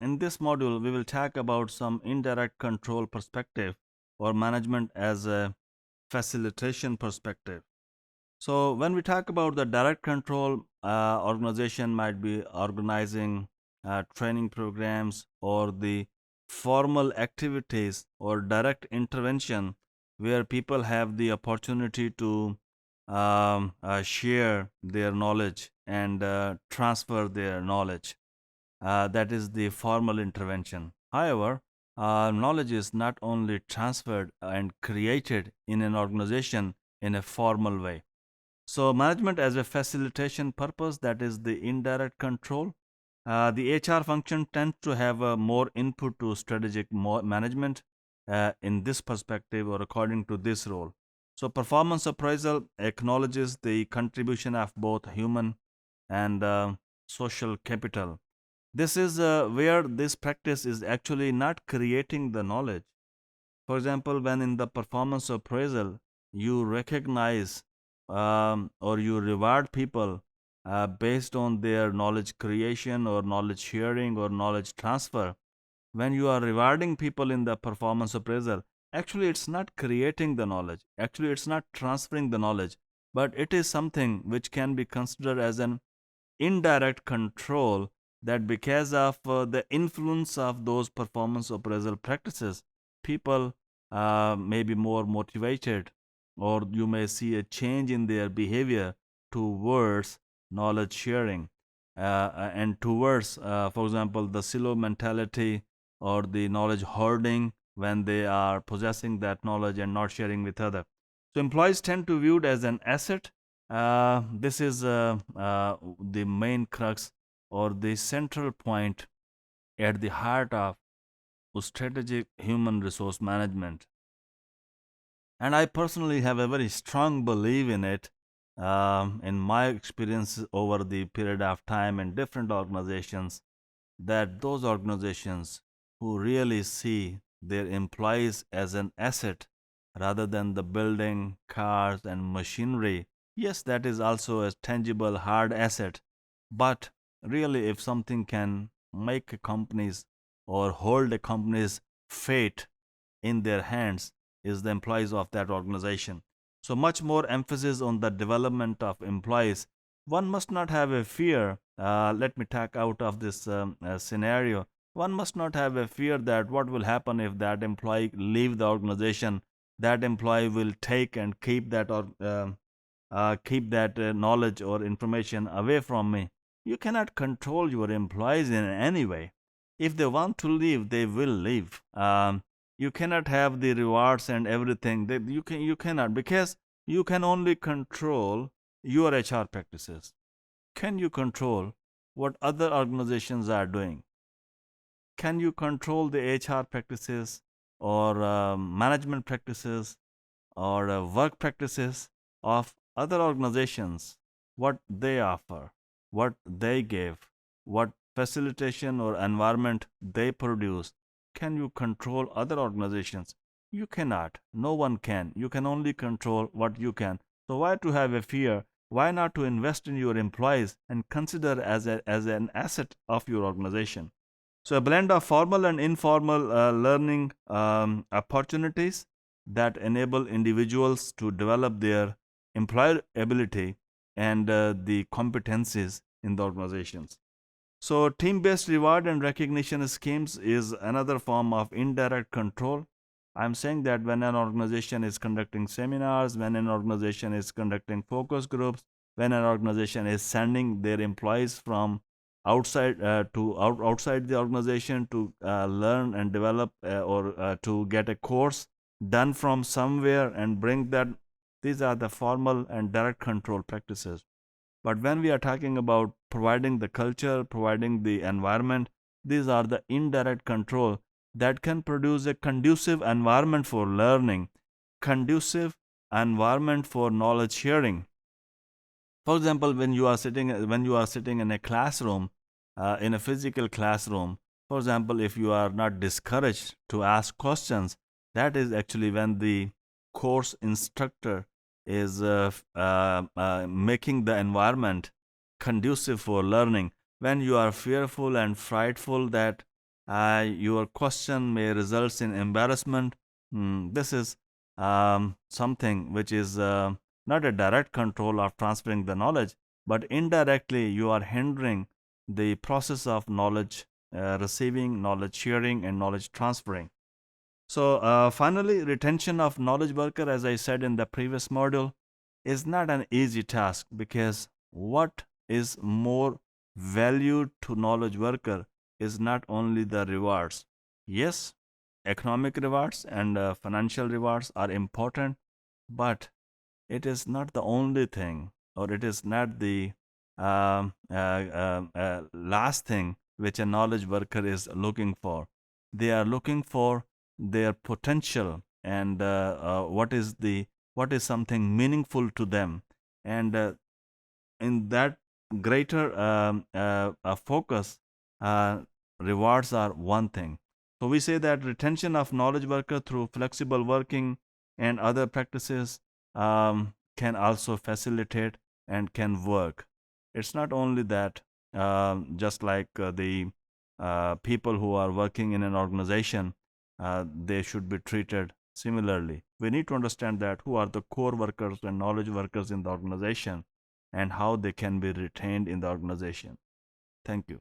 In this module, we will talk about some indirect control perspective or management as a facilitation perspective. So, when we talk about the direct control, organization might be organizing training programs or the formal activities or direct intervention where people have the opportunity to share their knowledge and transfer their knowledge. That is the formal intervention. However, knowledge is not only transferred and created in an organization in a formal way. So, management as a facilitation purpose, that is the indirect control. The HR function tends to have more input to strategic management in this perspective or according to this role. So, performance appraisal acknowledges the contribution of both human and social capital. This is where this practice is actually not creating the knowledge. For example, when in the performance appraisal, you recognize or you reward people based on their knowledge creation or knowledge sharing or knowledge transfer. When you are rewarding people in the performance appraisal, actually it's not creating the knowledge, actually it's not transferring the knowledge, but it is something which can be considered as an indirect control, that because of the influence of those performance appraisal practices, people may be more motivated, or you may see a change in their behavior towards knowledge sharing and towards, for example, the silo mentality or the knowledge hoarding when they are possessing that knowledge and not sharing with others. So employees tend to view it as an asset. This is the main crux or the central point at the heart of strategic human resource management. And I personally have a very strong belief in it. In my experience over the period of time in different organizations, that those organizations who really see their employees as an asset rather than the building, cars, and machinery. Yes, that is also a tangible hard asset. But really, if something can make a company's or hold a company's fate in their hands, is the employees of that organization. So much more emphasis on the development of employees. One must not have a fear. Let me take out of this scenario. One must not have a fear that what will happen if that employee leave the organization. That employee will take and keep that or keep that knowledge or information away from me. You cannot control your employees in any way. If they want to leave, they will leave. You cannot have the rewards and everything. You cannot, because you can only control your HR practices. Can you control what other organizations are doing? Can you control the HR practices or management practices or work practices of other organizations, what they offer, what they give, what facilitation or environment they produce? Can you control other organizations? You cannot. No one can. You can only control what you can. So why to have a fear? Why not to invest in your employees and consider as an asset of your organization? So, a blend of formal and informal learning opportunities that enable individuals to develop their employability and the competencies in the organizations. So, team based reward and recognition schemes is another form of indirect control. I'm saying that when an organization is conducting seminars, when an organization is conducting focus groups, when an organization is sending their employees from outside the organization to learn and develop or to get a course done from somewhere and bring that, these are the formal and direct control practices. But when we are talking about providing the culture, providing the environment, these are the indirect control that can produce a conducive environment for learning, conducive environment for knowledge sharing. For example, when you are sitting in a classroom, in a physical classroom, for example, if you are not discouraged to ask questions, that is actually when the course instructor is making the environment conducive for learning. When you are fearful and frightful that Your question may result in embarrassment. This is something which is not a direct control of transferring the knowledge, but indirectly you are hindering the process of knowledge receiving, knowledge sharing, and knowledge transferring. So, finally, retention of knowledge worker, as I said in the previous module, is not an easy task because what is more valued to knowledge worker is not only the rewards. Yes, economic rewards and financial rewards are important, but it is not the only thing, or it is not the last thing which a knowledge worker is looking for. They are looking for their potential and what is something meaningful to them, and in that greater focus, uh, rewards are one thing. So we say that retention of knowledge worker through flexible working and other practices can also facilitate and can work. It's not only that, just like the people who are working in an organization, they should be treated similarly. We need to understand that who are the core workers and knowledge workers in the organization and how they can be retained in the organization. Thank you.